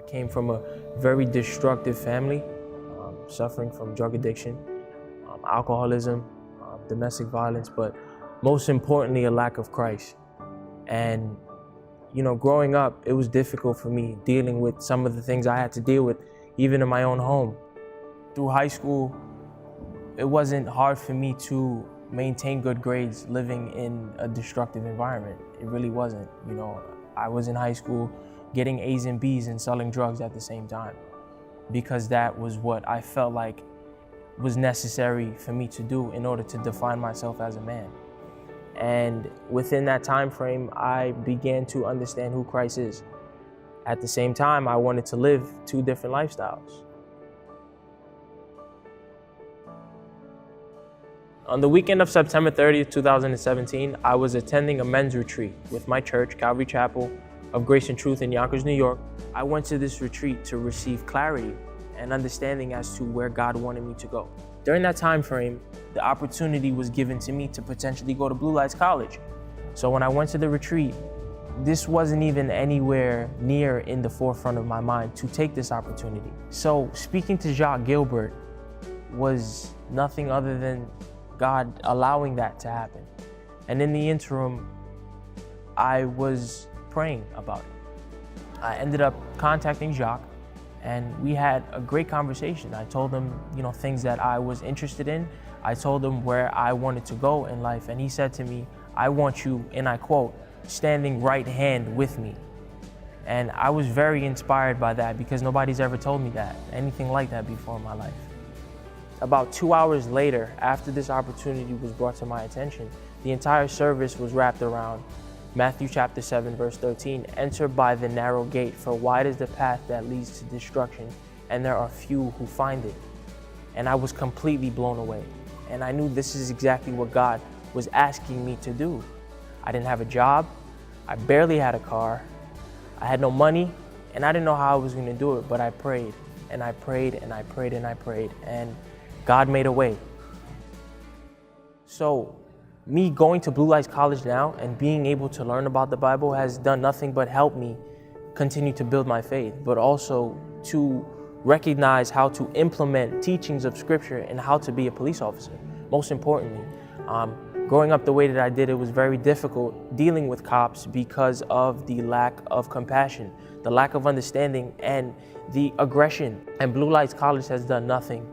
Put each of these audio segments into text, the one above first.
came from a very destructive family, suffering from drug addiction, alcoholism, domestic violence, but most importantly, a lack of Christ. And, growing up, it was difficult for me dealing with some of the things I had to deal with, even in my own home. Through high school, it wasn't hard for me to maintain good grades living in a destructive environment. It really wasn't. I was in high school getting A's and B's and selling drugs at the same time, because that was what I felt like was necessary for me to do in order to define myself as a man. And within that time frame, I began to understand who Christ is. At the same time, I wanted to live two different lifestyles. On the weekend of September 30th, 2017, I was attending a men's retreat with my church, Calvary Chapel of Grace and Truth in Yonkers, New York. I went to this retreat to receive clarity and understanding as to where God wanted me to go. During that time frame, the opportunity was given to me to potentially go to Blue Lights College. So when I went to the retreat, this wasn't even anywhere near in the forefront of my mind to take this opportunity. So speaking to Jacques Gilbert was nothing other than God allowing that to happen. And in the interim, I was praying about it. I ended up contacting Jacques, and we had a great conversation. I told him, things that I was interested in. I told him where I wanted to go in life, and he said to me, "I want you," and I quote, "standing right hand with me." And I was very inspired by that because nobody's ever told me anything like that before in my life. About 2 hours later, after this opportunity was brought to my attention, the entire service was wrapped around Matthew chapter 7, verse 13, "Enter by the narrow gate, for wide is the path that leads to destruction, and there are few who find it." And I was completely blown away. And I knew this is exactly what God was asking me to do. I didn't have a job. I barely had a car. I had no money, and I didn't know how I was going to do it, but I prayed, and I prayed, and I prayed, and I prayed, and God made a way. So me going to Blue Lights College now and being able to learn about the Bible has done nothing but help me continue to build my faith, but also to recognize how to implement teachings of Scripture and how to be a police officer. Most importantly, growing up the way that I did, it was very difficult dealing with cops because of the lack of compassion, the lack of understanding, and the aggression. And Blue Lights College has done nothing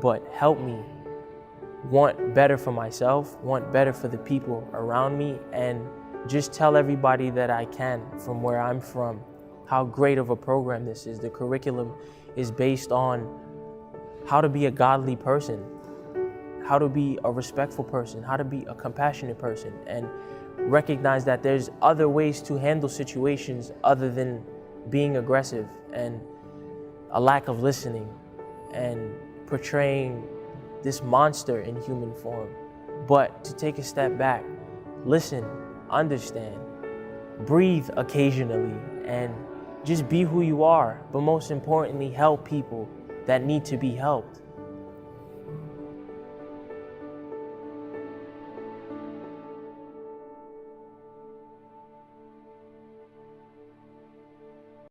but help me want better for myself, want better for the people around me, and just tell everybody that I can from where I'm from how great of a program this is. The curriculum is based on how to be a godly person, how to be a respectful person, how to be a compassionate person, and recognize that there's other ways to handle situations other than being aggressive and a lack of listening and portraying this monster in human form. But to take a step back, listen, understand, breathe occasionally, and just be who you are. But most importantly, help people that need to be helped.